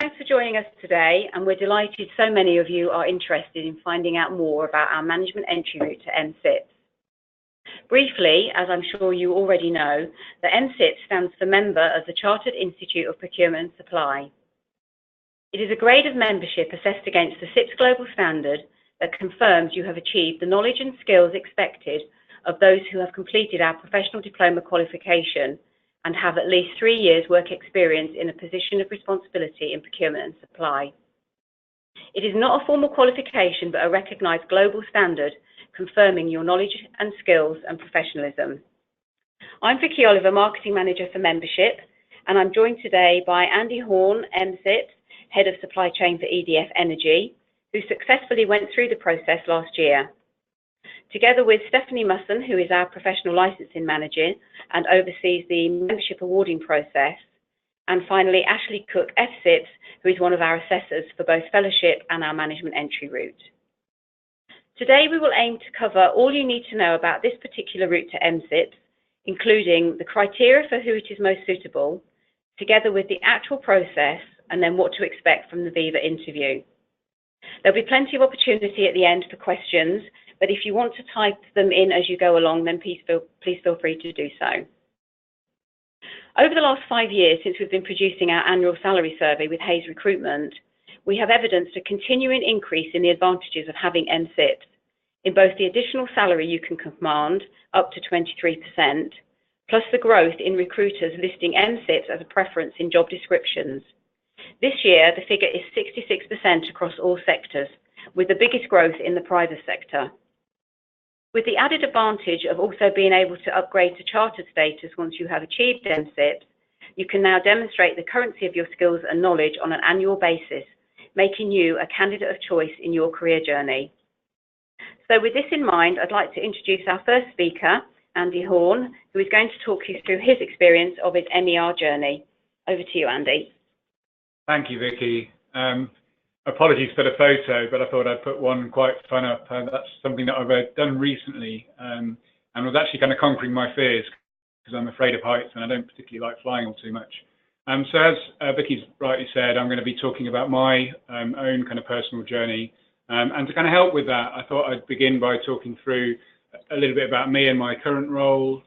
thanks for joining us today, and we're delighted so many of you are interested in finding out more about our management entry route to MCIPS. Briefly, as I'm sure you already know, the MCIPS stands for Member of the Chartered Institute of Procurement and Supply. It is a grade of membership assessed against the CIPS Global Standard that confirms you have achieved the knowledge and skills expected of those who have completed our professional diploma qualification and have at least 3 years' work experience in a position of responsibility in procurement and supply. It is not a formal qualification, but a recognised global standard confirming your knowledge and skills and professionalism. I'm Vicky Oliver, Marketing Manager for Membership, and I'm joined today by Andy Horn, MCIPS, Head of Supply Chain for EDF Energy, who successfully went through the process last year. Together with Stephanie Musson, who is our Professional Licensing Manager and oversees the membership awarding process, and finally Ashley Cook, FCIPS, who is one of our assessors for both fellowship and our management entry route. Today we will aim to cover all you need to know about this particular route to MCIPS, including the criteria for who it is most suitable, together with the actual process, and then what to expect from the Viva interview. There'll be plenty of opportunity at the end for questions, but if you want to type them in as you go along, then please feel free to do so. Over the last 5 years, since we've been producing our annual salary survey with Hayes Recruitment, we have evidenced a continuing increase in the advantages of having MCIPS, in both the additional salary you can command, up to 23%, plus the growth in recruiters listing MCIPS as a preference in job descriptions. This year, the figure is 66% across all sectors, with the biggest growth in the private sector. With the added advantage of also being able to upgrade to chartered status once you have achieved MCIPS, you can now demonstrate the currency of your skills and knowledge on an annual basis, making you a candidate of choice in your career journey. So with this in mind, I'd like to introduce our first speaker, Andy Horn, who is going to talk you through his experience of his MER journey. Over to you, Andy. Thank you, Vicky. Apologies for the photo, but I thought I'd put one quite fun up. That's something that I've done recently, and was actually kind of conquering my fears because I'm afraid of heights and I don't particularly like flying all too much. So as Vicky's rightly said, I'm going to be talking about my own kind of personal journey, and to kind of help with that, I thought I'd begin by talking through a little bit about me and my current role,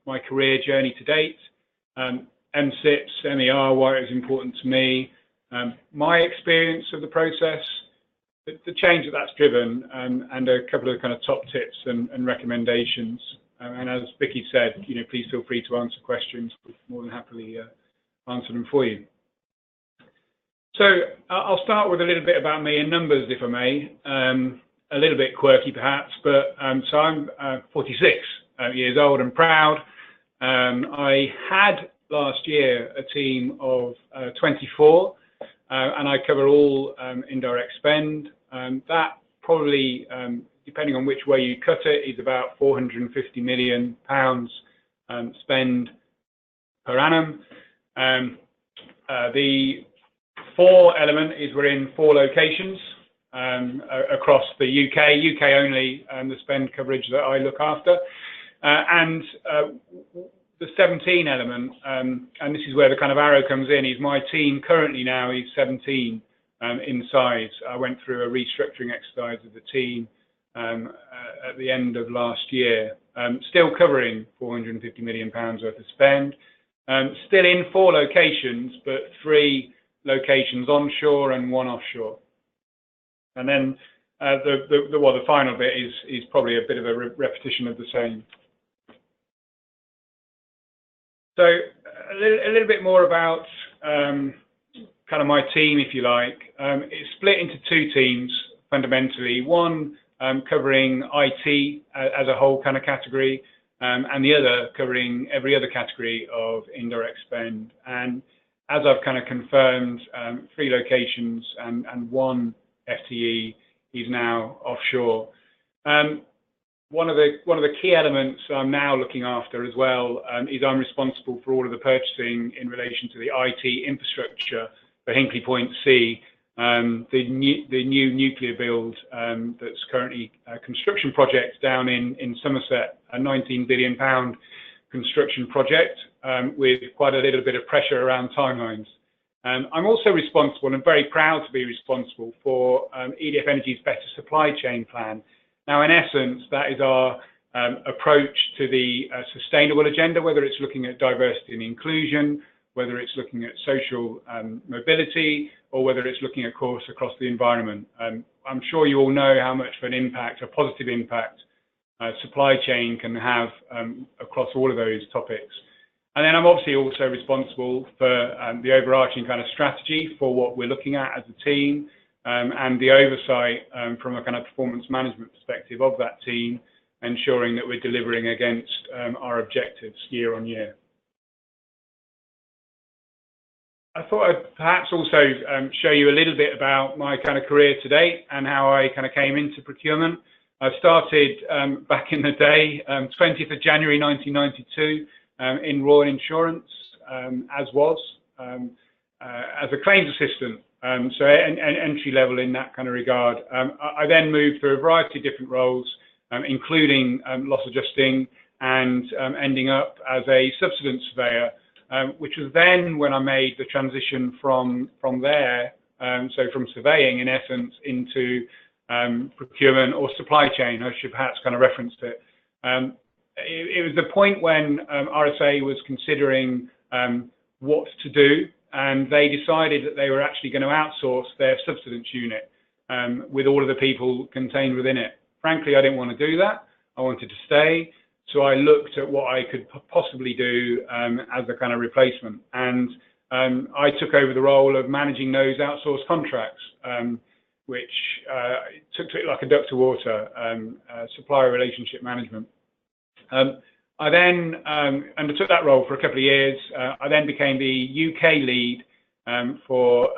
my career journey to date, MCIPS, MER, why it was important to me, my experience of the process, the change that's driven, and a couple of kind of top tips and recommendations. And as Vicky said, please feel free to answer questions. We'll more than happily answer them for you. So I'll start with a little bit about me in numbers, if I may. A little bit quirky, perhaps, but so I'm 46 years old and proud. I had last year a team of 24. And I cover all indirect spend. That probably, depending on which way you cut it, is about £450 million spend per annum. The 4 element is we're in 4 locations across the UK only, the spend coverage that I look after. And the 17 element, and this is where the kind of arrow comes in, is my team currently now is 17 in size. I went through a restructuring exercise of the team at the end of last year, still covering £450 million worth of spend, still in 4 locations, but 3 locations onshore and 1 offshore. And then the final bit is probably a bit of a repetition of the same. So a little bit more about kind of my team, if you like. It's split into 2 teams, fundamentally. One covering IT as a whole kind of category, and the other covering every other category of indirect spend. And as I've kind of confirmed, 3 locations and 1 FTE is now offshore. One of the key elements I'm now looking after as well is I'm responsible for all of the purchasing in relation to the IT infrastructure for Hinkley Point C, the new nuclear build that's currently a construction project down in Somerset, a £19 billion construction project with quite a little bit of pressure around timelines. I'm also responsible, and very proud to be responsible, for EDF Energy's Better Supply Chain Plan. Now, in essence, that is our approach to the sustainable agenda, whether it's looking at diversity and inclusion, whether it's looking at social mobility, or whether it's looking, of course, across the environment. I'm sure you all know how much of an impact, a positive impact, supply chain can have across all of those topics. And then I'm obviously also responsible for the overarching kind of strategy for what we're looking at as a team, and the oversight from a kind of performance management perspective of that team, ensuring that we're delivering against our objectives year on year. I thought I'd perhaps also show you a little bit about my kind of career to date and how I kind of came into procurement. I started back in the day, 20th of January 1992, in Royal Insurance, as a claims assistant, so entry level in that kind of regard. I then moved through a variety of different roles, including loss adjusting, and ending up as a subsidence surveyor, which was then when I made the transition from there, so from surveying in essence into procurement or supply chain. I should perhaps kind of reference it. It was the point when RSA was considering what to do, and they decided that they were actually going to outsource their subsidence unit with all of the people contained within it. Frankly, I didn't want to do that. I wanted to stay. So I looked at what I could possibly do as a kind of replacement. And I took over the role of managing those outsourced contracts, which took it like a duck to water, supplier relationship management. I then undertook that role for a couple of years. I then became the UK lead for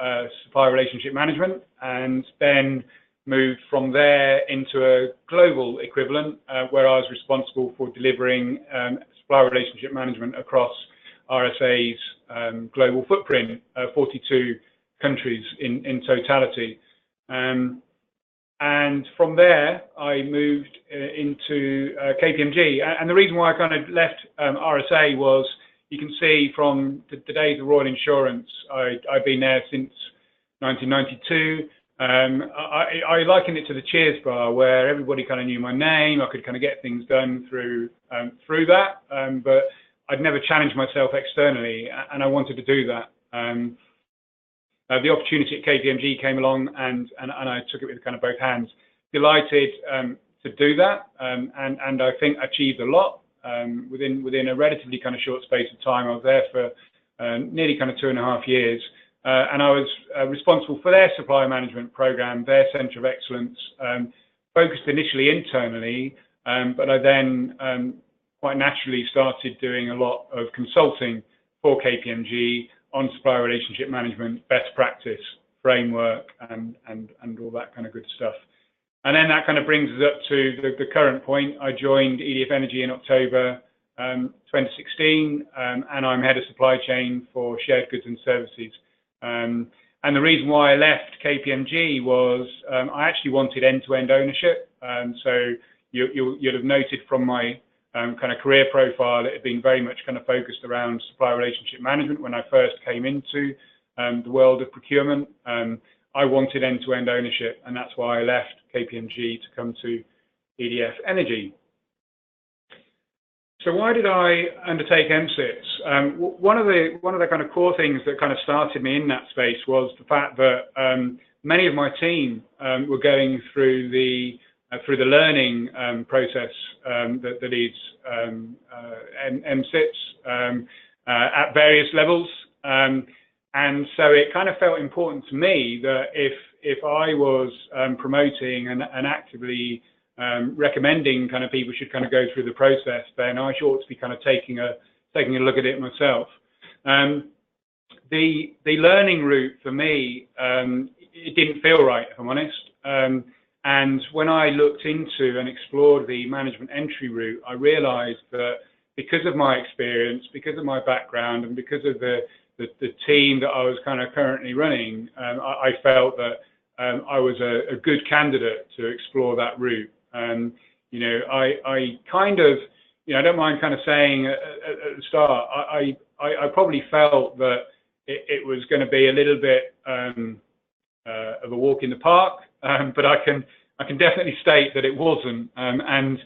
supplier relationship management, and then moved from there into a global equivalent where I was responsible for delivering supplier relationship management across RSA's global footprint, 42 countries in totality. And from there, I moved into KPMG. And the reason why I kind of left RSA was, you can see from the days of Royal Insurance, I've been there since 1992. I liken it to the Cheers bar, where everybody kind of knew my name. I could kind of get things done through that, but I'd never challenged myself externally, and I wanted to do that. The opportunity at KPMG came along, and I took it with kind of both hands. Delighted to do that, and I think achieved a lot within a relatively kind of short space of time. I was there for nearly kind of 2.5 years. And I was responsible for their supplier management program, their centre of excellence, focused initially internally, but I then quite naturally started doing a lot of consulting for KPMG on supplier relationship management, best practice, framework, and all that kind of good stuff. And then that kind of brings us up to the current point. I joined EDF Energy in October 2016, and I'm head of supply chain for shared goods and services. And the reason why I left KPMG was I actually wanted end-to-end ownership. So you'll have noted from my kind of career profile, it had been very much kind of focused around supplier relationship management when I first came into the world of procurement. I wanted end-to-end ownership, and that's why I left KPMG to come to EDF Energy. So why did I undertake MCIPS? One of the kind of core things that kind of started me in that space was the fact that many of my team were going through the learning process that is MCIPS at various levels, and so it kind of felt important to me that if I was promoting and actively recommending kind of people should kind of go through the process, then I ought to be kind of taking a look at it myself. The learning route for me, it didn't feel right, if I'm honest. And when I looked into and explored the management entry route, I realised that because of my experience, because of my background, and because of the team that I was kind of currently running, I felt that I was a good candidate to explore that route. You know, I kind of, you know, I don't mind kind of saying at the start, I probably felt that it was going to be a little bit of a walk in the park, but I can definitely state that it wasn't. And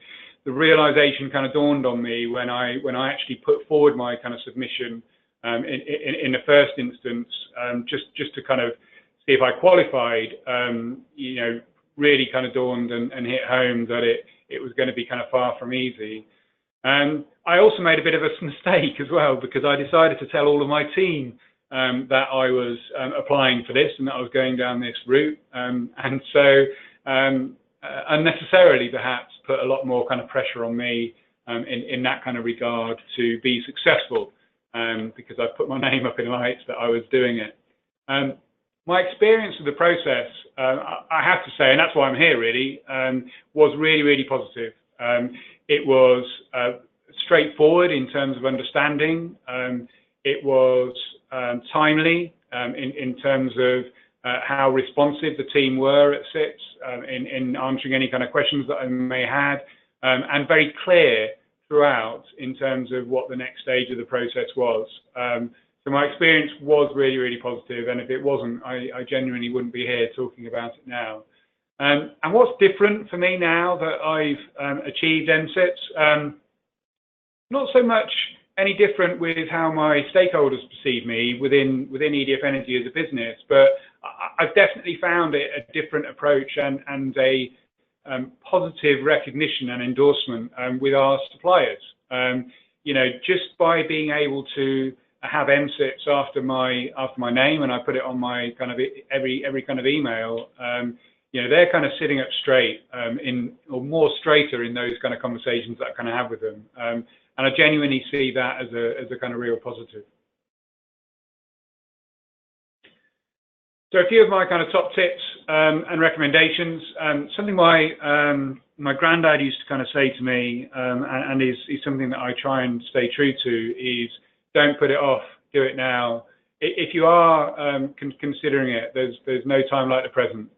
the realization kind of dawned on me when I actually put forward my kind of submission in the first instance, just to kind of see if I qualified. You know, really kind of dawned and hit home that it was going to be kind of far from easy. I also made a bit of a mistake as well, because I decided to tell all of my team that I was applying for this and that I was going down this route, and so unnecessarily perhaps put a lot more kind of pressure on me in that kind of regard to be successful, because I put my name up in lights that I was doing it. My experience of the process, I have to say, and that's why I'm here really, was really, really positive. It was straightforward in terms of understanding. It was timely in terms of how responsive the team were at CIPS in answering any kind of questions that I may had, and very clear throughout in terms of what the next stage of the process was. So my experience was really, really positive, and if it wasn't, I genuinely wouldn't be here talking about it now. And what's different for me now that I've achieved MCIPS? Not so much any different with how my stakeholders perceive me within EDF Energy as a business, but I've definitely found it a different approach and a positive recognition and endorsement with our suppliers. You know, just by being able to have MCIPS after my name, and I put it on my kind of every kind of email. You know, they're kind of sitting up straight or more straighter in those kind of conversations that I kind of have with them, and I genuinely see that as a kind of real positive. So a few of my kind of top tips and recommendations. Something my granddad used to kind of say to me, and is something that I try and stay true to, is don't put it off, do it now. If you are considering it, there's no time like the present.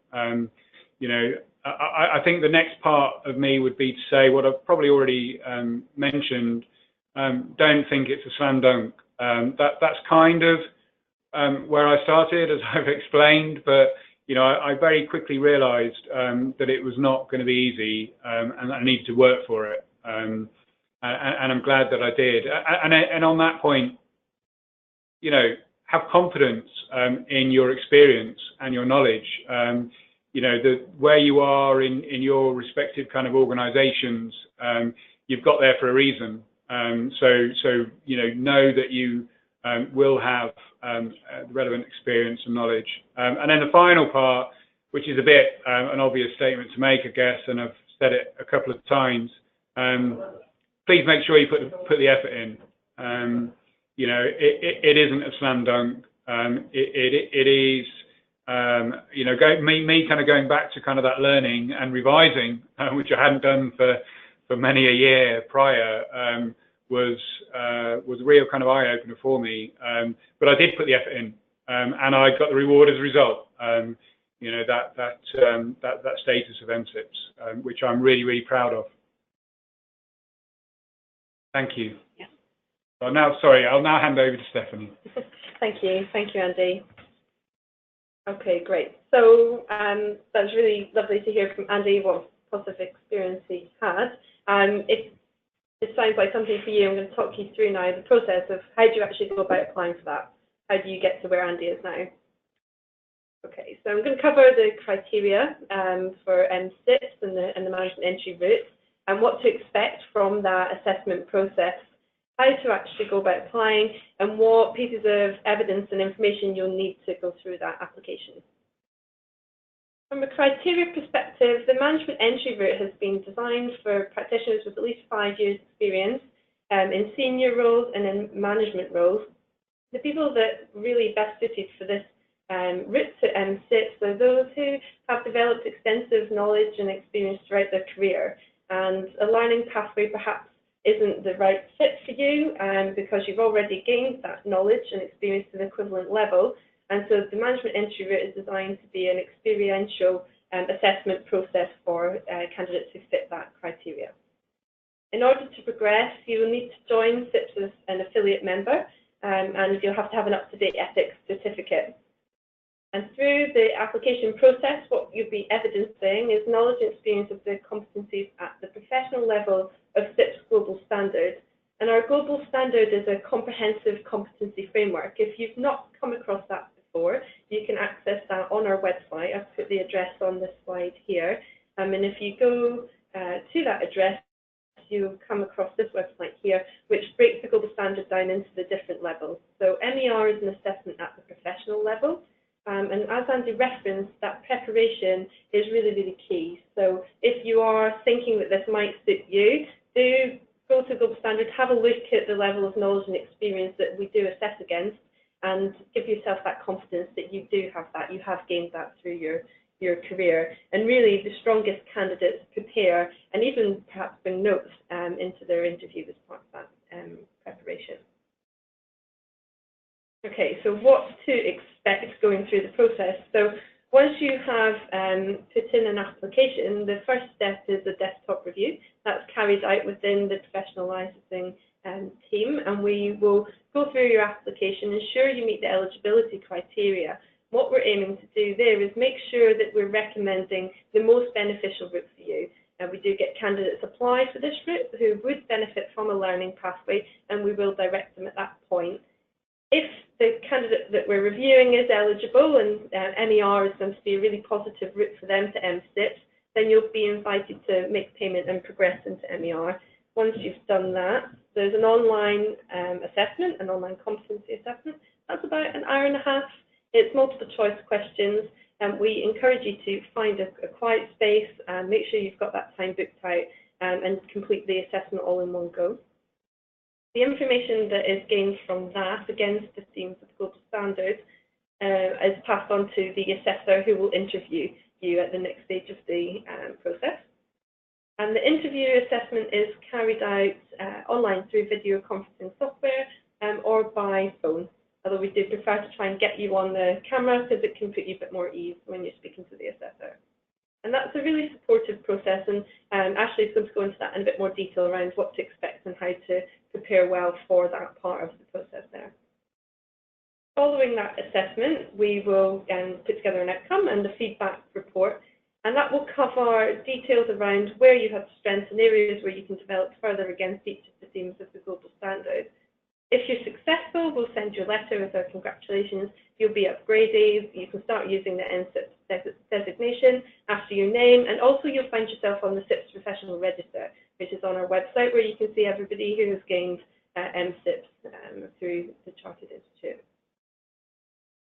You know, I think the next part of me would be to say what I've probably already mentioned. Don't think it's a slam dunk. That's kind of where I started, as I've explained, but you know, I very quickly realised that it was not going to be easy, and I needed to work for it. And I'm glad that I did. And on that point, you know, have confidence in your experience and your knowledge. You know, where you are in your respective kind of organisations, you've got there for a reason. So you know that you will have the relevant experience and knowledge. And then the final part, which is a bit an obvious statement to make, I guess, and I've said it a couple of times. Please make sure you put the effort in. You know, it isn't a slam dunk. It is, you know, me kind of going back to kind of that learning and revising, which I hadn't done for many a year prior, was a real kind of eye opener for me. But I did put the effort in, and I got the reward as a result. You know, that status of MCIPS, which I'm really, really proud of. Thank you. Yeah. I'll now hand over to Stephanie. Thank you, Andy. Okay, great. So that was really lovely to hear from Andy what positive experience he had. If it sounds like something for you, I'm going to talk you through now the process of how do you actually go about applying for that? How do you get to where Andy is now? Okay, so I'm going to cover the criteria for MCIPS and the management entry route, and what to expect from that assessment process, how to actually go about applying, and what pieces of evidence and information you'll need to go through that application. From a criteria perspective, the management entry route has been designed for practitioners with at least 5 years experience in senior roles and in management roles. The people that really best suited for this route to MCIPS are those who have developed extensive knowledge and experience throughout their career, and a learning pathway perhaps isn't the right fit for you because you've already gained that knowledge and experience to an equivalent level. And so the management entry route is designed to be an experiential assessment process for candidates who fit that criteria. In order to progress, you will need to join CIPS as an affiliate member, and you'll have to have an up-to-date ethics certificate. And through the application process, what you'll be evidencing is knowledge and experience of the competencies at the professional level of CIPS Global Standard. And our global standard is a comprehensive competency framework. If you've not come across that before, you can access that on our website. I've put the address on this slide here. And if you go to that address, you'll come across this website here, which breaks the global standard down into the different levels. So MER is an assessment at the professional level. And as Andy referenced, that preparation is really, really key. So if you are thinking that this might suit you, do go to Global Standard, have a look at the level of knowledge and experience that we do assess against, and give yourself that confidence that you do have that, you have gained that through your career. And really, the strongest candidates prepare and even perhaps bring notes into their interview as part of that preparation. Okay, so what to expect going through the process. So once you have put in an application, the first step is a desktop review. That's carried out within the professional licensing team, and we will go through your application, ensure you meet the eligibility criteria. What we're aiming to do there is make sure that we're recommending the most beneficial route for you. And we do get candidates apply for this route who would benefit from a learning pathway, and we will direct them at that point. If the candidate that we're reviewing is eligible and MER is going to be a really positive route for them to MCIPS, then you'll be invited to make payment and progress into MER. Once you've done that, there's an online assessment, an online competency assessment. That's about an hour and a half. It's multiple choice questions, and we encourage you to find a quiet space and make sure you've got that time booked out and complete the assessment all in one go. The information that is gained from that against the themes of global standards is passed on to the assessor, who will interview you at the next stage of the process. And the interview assessment is carried out online through video conferencing software or by phone, although we do prefer to try and get you on the camera because it can put you a bit more ease when you're speaking to the assessor. And that's a really supportive process, and Ashley's going to go into that in a bit more detail around what to expect and how to prepare well for that part of the process there. Following that assessment, we will put together an outcome and a feedback report, and that will cover details around where you have strengths and areas where you can develop further against each of the themes of the global standard. If you're successful, we'll send you a letter with our congratulations. You'll be upgraded. You can start using the MCIPS designation after your name, and also you'll find yourself on the CIPS Professional Register, which is on our website, where you can see everybody who has gained MCIPS through the Chartered Institute.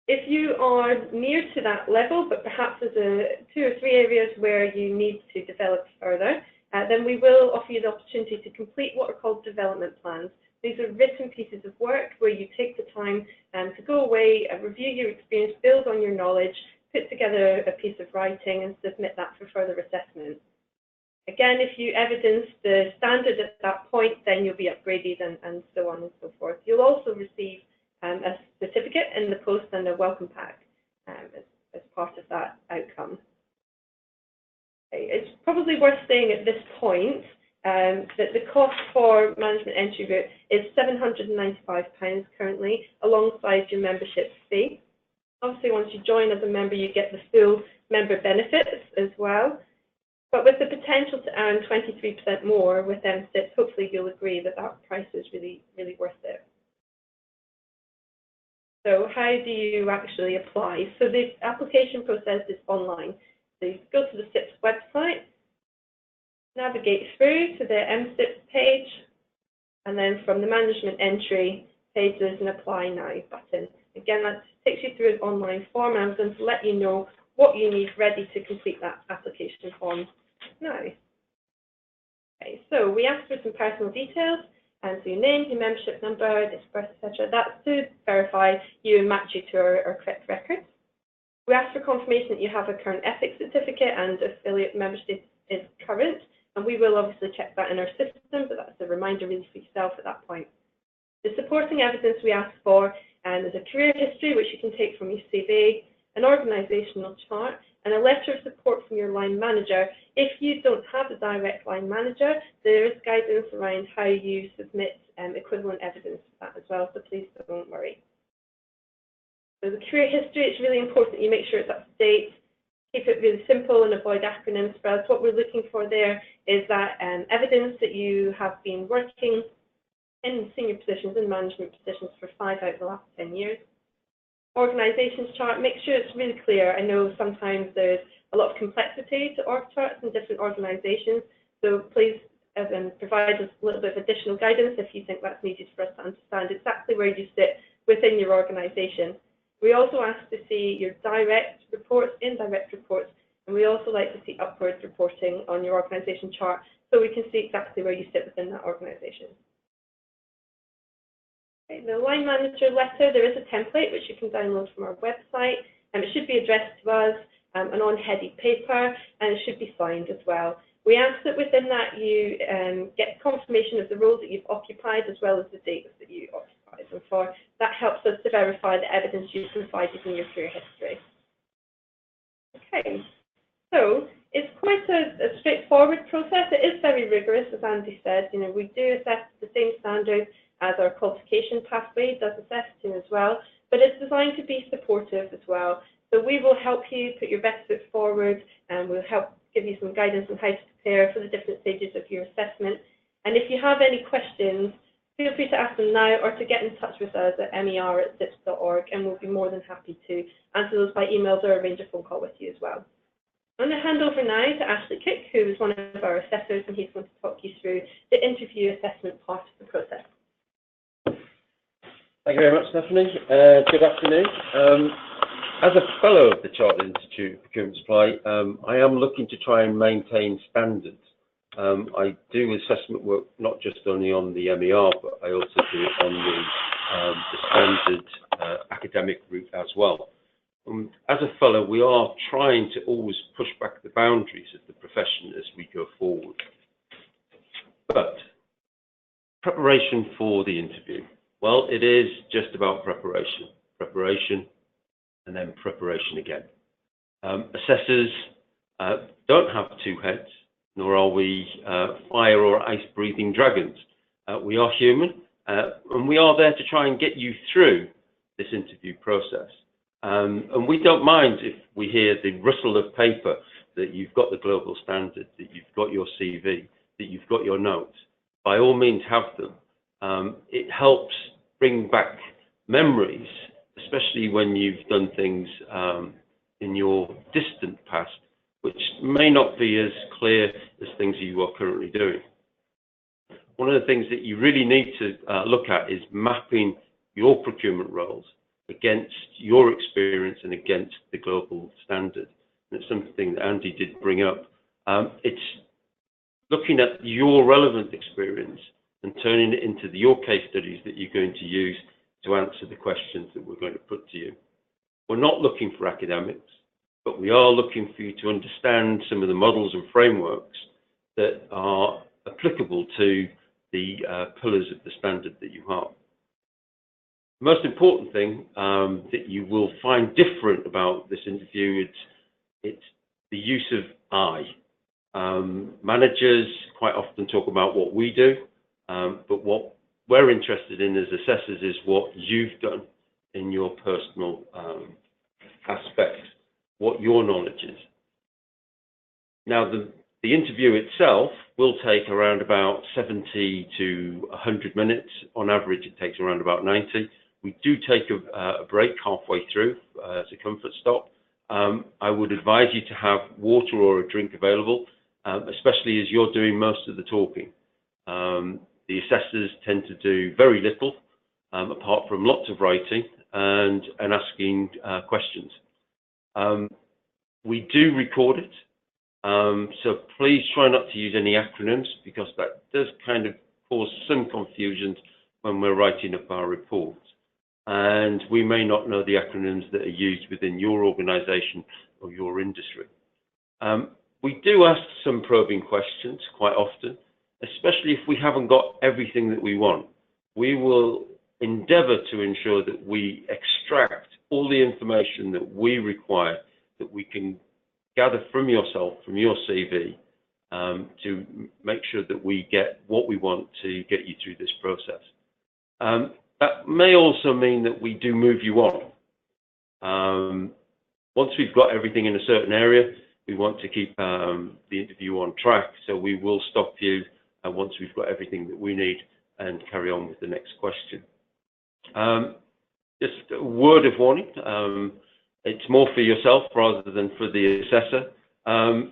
If you are near to that level, but perhaps there's 2 or 3 areas where you need to develop further, then we will offer you the opportunity to complete what are called development plans. These are written pieces of work where you take the time to go away, review your experience, build on your knowledge, put together a piece of writing and submit that for further assessment. Again, if you evidence the standard at that point, then you'll be upgraded and so on and so forth. You'll also receive a certificate in the post and a welcome pack as part of that outcome. It's probably worth saying at this point that the cost for Management Entry Route is £795 currently, alongside your membership fee. Obviously, once you join as a member, you get the full member benefits as well. But with the potential to earn 23% more with MCIPS, hopefully you'll agree that that price is really, really worth it. So how do you actually apply? So the application process is online. So you go to the CIPS website, navigate through to the MCIPS page, and then from the Management Entry page, there's an Apply Now button. Again, that takes you through an online form, and I'm going to let you know what you need ready to complete that application form now. Okay, so we ask for some personal details, and so your name, your membership number, date of birth, etc. That's to verify you and match you to our correct records. We ask for confirmation that you have a current ethics certificate and affiliate membership is current, and we will obviously check that in our system, but that's a reminder really for yourself at that point. The supporting evidence we ask for is a career history, which you can take from your CV, an organisational chart, and a letter of support from your line manager. If you don't have a direct line manager, there is guidance around how you submit equivalent evidence for that as well, so please don't worry. So the career history, it's really important you make sure it's up to date. Keep it really simple and avoid acronyms for us. What we're looking for there is that evidence that you have been working in senior positions, in management positions for 5 out of the last 10 years. Organisations chart, make sure it's really clear. I know sometimes there's a lot of complexity to org charts in different organisations, so please provide us a little bit of additional guidance if you think that's needed for us to understand exactly where you sit within your organisation. We also ask to see your direct reports, indirect reports, and we also like to see upwards reporting on your organisation chart so we can see exactly where you sit within that organisation. Okay, the line manager letter, there is a template which you can download from our website, and it should be addressed to us and on headed paper, and it should be signed as well. We ask that within that you get confirmation of the roles that you've occupied as well as the dates that you occupied them for. That helps us to verify the evidence you've provided in your career history. Okay, so it's quite a straightforward process. It is very rigorous, as Andy said. You know, we do assess the same standards as our qualification pathway does assess to as well, but it's designed to be supportive as well. So we will help you put your best foot forward, and we'll help give you some guidance on how to prepare for the different stages of your assessment. And if you have any questions, feel free to ask them now or to get in touch with us at mer@cips.org, and we'll be more than happy to answer those by emails or arrange a phone call with you as well. I'm going to hand over now to Ashley Cook, who is one of our assessors, and he's going to talk you through the interview assessment part of the process. Thank you very much, Stephanie. Good afternoon. As a fellow of the Chartered Institute of Procurement Supply, I am looking to try and maintain standards. I do assessment work not just only on the MER, but I also do it on the standard academic route as well. As a fellow, we are trying to always push back the boundaries of the profession as we go forward. But preparation for the interview. Well, it is just about preparation. Preparation, and then preparation again. Assessors don't have two heads, nor are we fire or ice-breathing dragons. We are human, and we are there to try and get you through this interview process. And we don't mind if we hear the rustle of paper, that you've got the global standard, that you've got your CV, that you've got your notes. By all means, have them. It helps bring back memories, especially when you've done things in your distant past, which may not be as clear as things you are currently doing. One of the things that you really need to look at is mapping your procurement roles against your experience and against the global standard. And it's something that Andy did bring up. It's looking at your relevant experience and turning it into your case studies that you're going to use to answer the questions that we're going to put to you. We're not looking for academics, but we are looking for you to understand some of the models and frameworks that are applicable to the pillars of the standard that you have. The most important thing that you will find different about this interview, it's the use of I. Managers quite often talk about what we do, but what we're interested in as assessors is what you've done in your personal aspect, what your knowledge is. Now, the interview itself will take around about 70 to 100 minutes. On average, it takes around about 90. We do take a break halfway through as a comfort stop. I would advise you to have water or a drink available, especially as you're doing most of the talking. The assessors tend to do very little, apart from lots of writing and asking questions. We do record it, so please try not to use any acronyms, because that does kind of cause some confusion when we're writing up our reports. And we may not know the acronyms that are used within your organisation or your industry. We do ask some probing questions quite often, especially if we haven't got everything that we want. We will endeavour to ensure that we extract all the information that we require, that we can gather from yourself, from your CV, to make sure that we get what we want to get you through this process. That may also mean that we do move you on. Once we've got everything in a certain area, we want to keep the interview on track, so we will stop you once we've got everything that we need and carry on with the next question. Just a word of warning, it's more for yourself rather than for the assessor.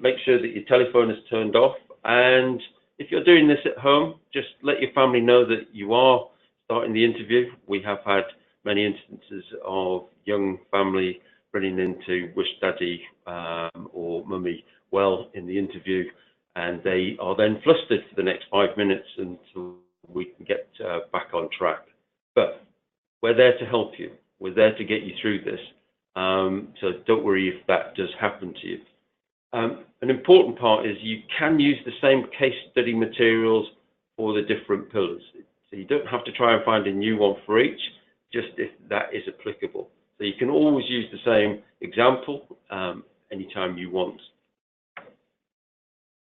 Make sure that your telephone is turned off, and if you're doing this at home, just let your family know that you are starting the interview. We have had many instances of young family running in to wish daddy or mummy well in the interview, and they are then flustered for the next 5 minutes until we can get back on track. But we're there to help you. We're there to get you through this. So don't worry if that does happen to you. An important part is you can use the same case study materials for the different pillars. So you don't have to try and find a new one for each, just if that is applicable. So you can always use the same example anytime you want.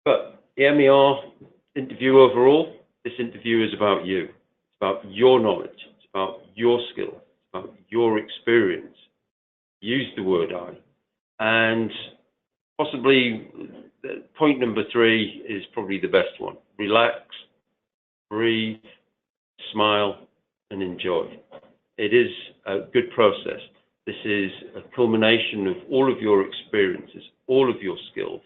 But the MER interview overall, this interview is about you. It's about your knowledge. It's about your skill. It's about your experience. Use the word I. And possibly point number 3 is probably the best one. Relax, breathe, smile, and enjoy. It is a good process. This is a culmination of all of your experiences, all of your skills,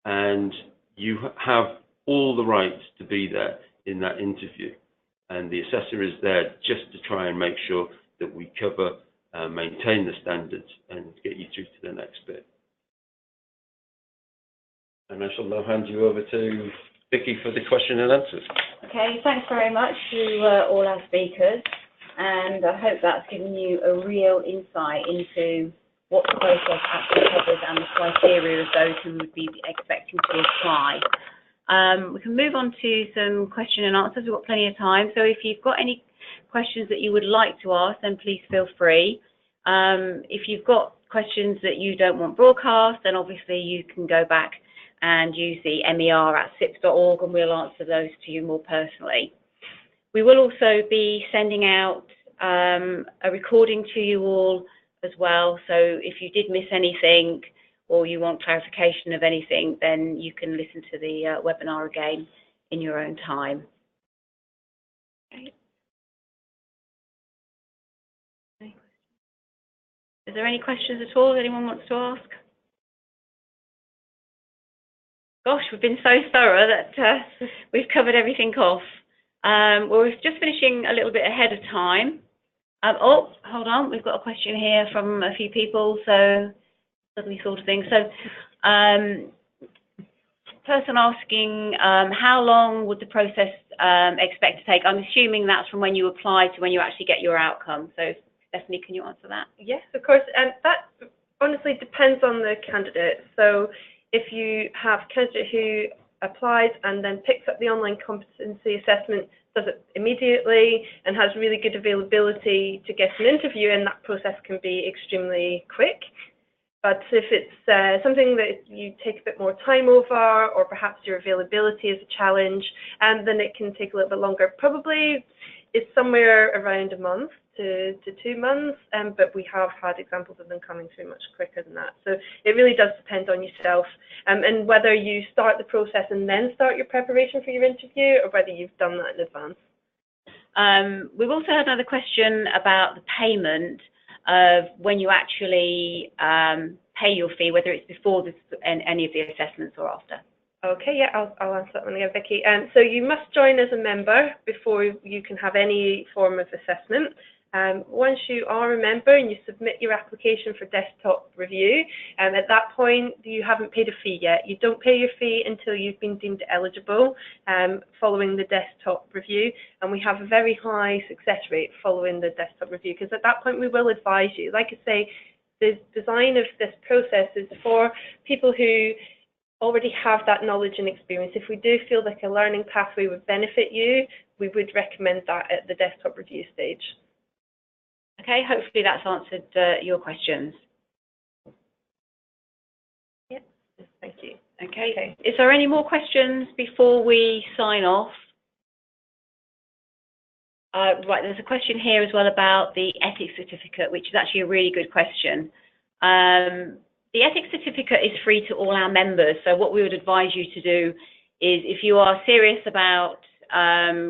and you have all the rights to be there in that interview. And the assessor is there just to try and make sure that we cover, maintain the standards and get you through to the next bit. And I shall now hand you over to Vicky for the question and answers. Okay, thanks very much to all our speakers, and I hope that's given you a real insight into what the process actually covers and the criteria of those who would be expecting to apply. We can move on to some question and answers. We've got plenty of time, so if you've got any questions that you would like to ask, then please feel free. If you've got questions that you don't want broadcast, then obviously you can go back and use the mer@cips.org, and we'll answer those to you more personally. We will also be sending out a recording to you all as well, so if you did miss anything or you want clarification of anything, then you can listen to the webinar again in your own time. Okay. Is there any questions at all anyone wants to ask? Gosh, we've been so thorough that we've covered everything off. We're just finishing a little bit ahead of time. Oh, hold on, we've got a question here from a few people, so suddenly thought of things. So, person asking, how long would the process expect to take? I'm assuming that's from when you apply to when you actually get your outcome. So, Stephanie, can you answer that? Yes, of course, and that honestly depends on the candidate. So, if you have a candidate who applies and then picks up the online competency assessment, does it immediately and has really good availability to get an interview, and that process can be extremely quick. But if it's something that you take a bit more time over, or perhaps your availability is a challenge, then it can take a little bit longer. Probably it's somewhere around a month to 2 months, but we have had examples of them coming through much quicker than that. So it really does depend on yourself, and whether you start the process and then start your preparation for your interview, or whether you've done that in advance. We've also had another question about the payment of when you actually pay your fee, whether it's before this, any of the assessments or after. Okay, yeah, I'll answer that one again, Vicky. So you must join as a member before you can have any form of assessment. Once you are a member and you submit your application for desktop review, at that point you haven't paid a fee yet. You don't pay your fee until you've been deemed eligible following the desktop review, and we have a very high success rate following the desktop review, because at that point we will advise you. Like I say, the design of this process is for people who already have that knowledge and experience. If we do feel like a learning pathway would benefit you, we would recommend that at the desktop review stage. Okay, hopefully that's answered your questions. Yep, thank you. Okay. Is there any more questions before we sign off? Right, there's a question here as well about the ethics certificate, which is actually a really good question. The ethics certificate is free to all our members, so what we would advise you to do is, if you are serious about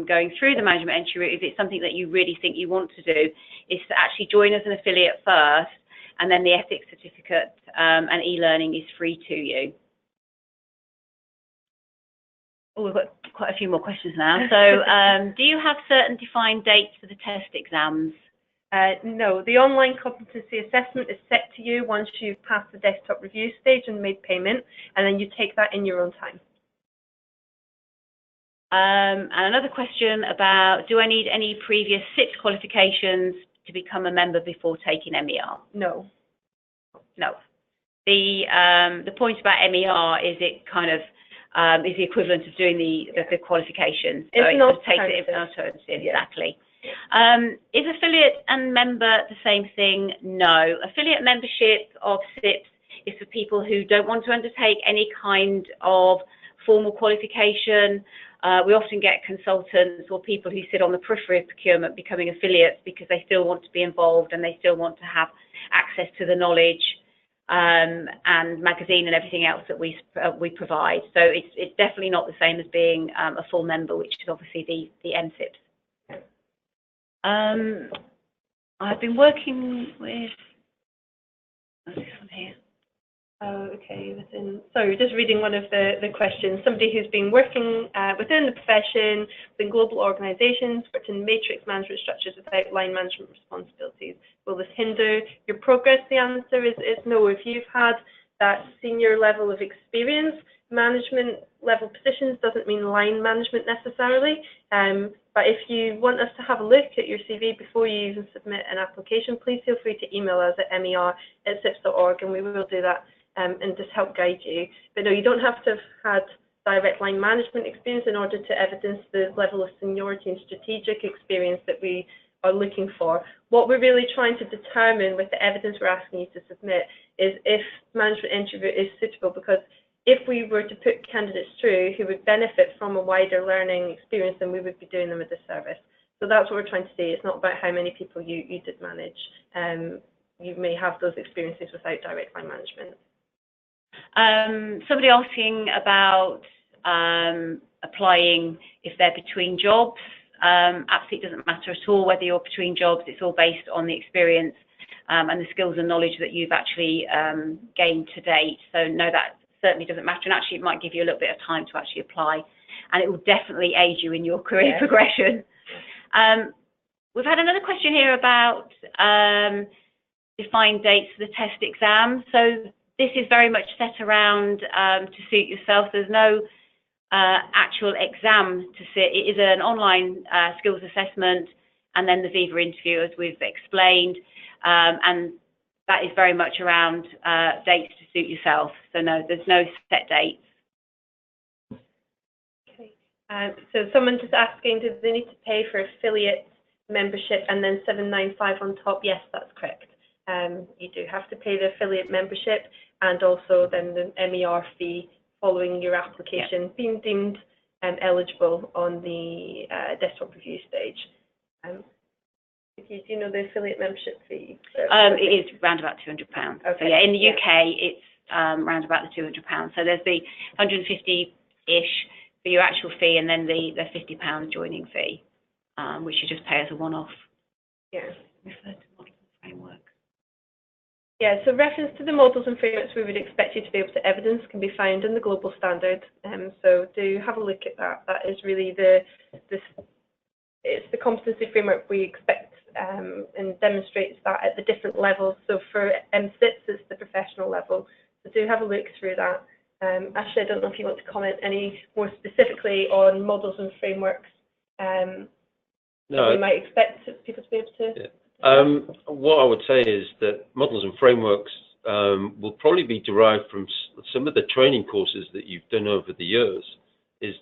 going through the management entry route, if it's something that you really think you want to do, is to actually join as an affiliate first, and then the ethics certificate and e-learning is free to you. Oh, we've got quite a few more questions now. So, do you have certain defined dates for the test exams? No, the online competency assessment is set to you once you've passed the desktop review stage and made payment, and then you take that in your own time. And another question about, do I need any previous CIPS qualifications to become a member before taking MER? No. No. The point about MER is it kind of is the equivalent of doing the qualifications. So it's not alternative, exactly. Is affiliate and member the same thing? No. Affiliate membership of CIPS is for people who don't want to undertake any kind of formal qualification. We often get consultants or people who sit on the periphery of procurement becoming affiliates because they still want to be involved and they still want to have access to the knowledge and magazine and everything else that we provide. So it's definitely not the same as being a full member, which is obviously the MCIPS. I've been working with, what's this one here? Oh, okay. Sorry, just reading one of the questions. Somebody who's been working within the profession, within global organisations, worked in matrix management structures without line management responsibilities. Will this hinder your progress? The answer is no. If you've had that senior level of experience, management level positions doesn't mean line management necessarily. But if you want us to have a look at your CV before you even submit an application, please feel free to email us at mer@cips.org, and we will do that and just help guide you. But no, you don't have to have had direct line management experience in order to evidence the level of seniority and strategic experience that we are looking for. What we're really trying to determine with the evidence we're asking you to submit is if management entry route is suitable, because if we were to put candidates through who would benefit from a wider learning experience, then we would be doing them a disservice. So that's what we're trying to say. It's not about how many people you did manage. You may have those experiences without direct line management. Somebody asking about applying if they're between jobs. Absolutely doesn't matter at all whether you're between jobs. It's all based on the experience and the skills and knowledge that you've actually gained to date. So no, that certainly doesn't matter, and actually it might give you a little bit of time to actually apply, and it will definitely aid you in your career progression. We've had another question here about defined dates for the test exam. So this is very much set around to suit yourself. There's no actual exam to sit. It is an online skills assessment and then the Viva interview, as we've explained, and that is very much around dates to suit yourself. So no, there's no set dates. Okay. So someone just asking, do they need to pay for affiliate membership and then $795 on top? Yes, that's correct. You do have to pay the affiliate membership and also then the MER fee following your application being deemed eligible on the desktop review stage. Do you know the affiliate membership fee? It is around about £200. Okay. So yeah, in the UK it's around about the £200. So there's the 150-ish for your actual fee, and then the £50 joining fee, which you just pay as a one-off. Yeah. Refer to models and framework. Yeah, so reference to the models and frameworks we would expect you to be able to evidence can be found in the global standard. So do have a look at that. That is really it's the competency framework we expect and demonstrates that at the different levels. So for MCIPS, it's the professional level. So do have a look through that. Ashley, I don't know if you want to comment any more specifically on models and frameworks. No, that we might expect people to be able to. Yeah. What I would say is that models and frameworks will probably be derived from some of the training courses that you've done over the years. Is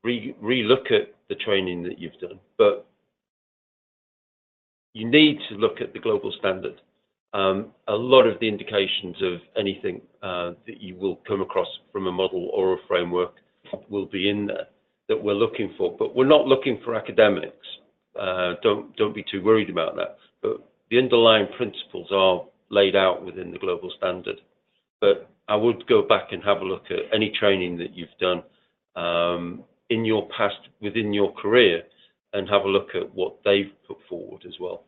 re-look at the training that you've done, but you need to look at the global standard. A lot of the indications of anything that you will come across from a model or a framework will be in there that we're looking for. But we're not looking for academics. Don't be too worried about that. But the underlying principles are laid out within the global standard. But I would go back and have a look at any training that you've done in your past, within your career, and have a look at what they've put forward as well.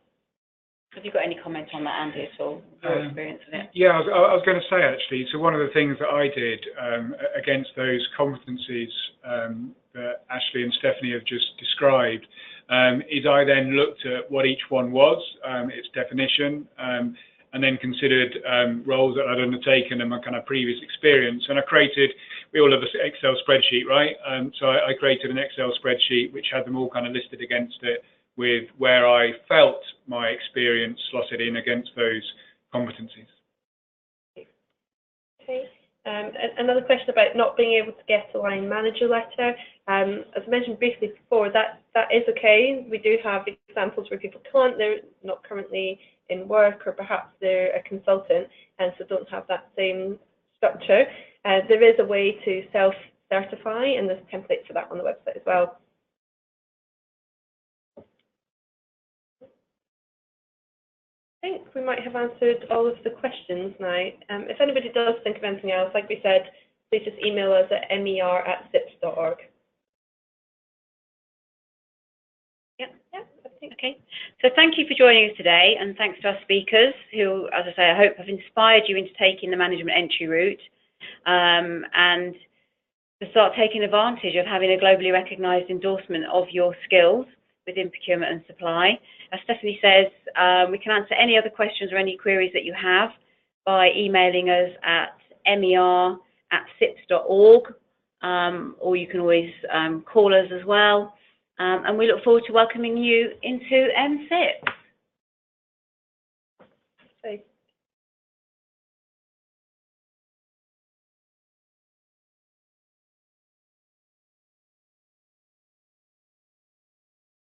Have you got any comment on that, Andy, at all? Your experience of it? Yeah, I was going to say, actually, so one of the things that I did against those competencies that Ashley and Stephanie have just described is I then looked at what each one was, its definition, and then considered roles that I'd undertaken and my kind of previous experience. And I created, we all have an Excel spreadsheet, right? So I created an Excel spreadsheet which had them all kind of listed against it with where I felt my experience slotted in against those competencies. Okay. Another question about not being able to get a line manager letter. As I mentioned briefly before, that is okay. We do have examples where people can't, they're not currently in work, or perhaps they're a consultant and so don't have that same structure. There is a way to self-certify, and there's a template for that on the website as well. I think we might have answered all of the questions now. If anybody does think of anything else, like we said, please just email us at mer@cips.org. Yeah, I think. Okay. So thank you for joining us today, and thanks to our speakers who, as I say, I hope have inspired you into taking the management entry route and to start taking advantage of having a globally recognised endorsement of your skills within procurement and supply. As Stephanie says, we can answer any other questions or any queries that you have by emailing us at mer@cips.org, or you can always call us as well. And we look forward to welcoming you into MCIPS.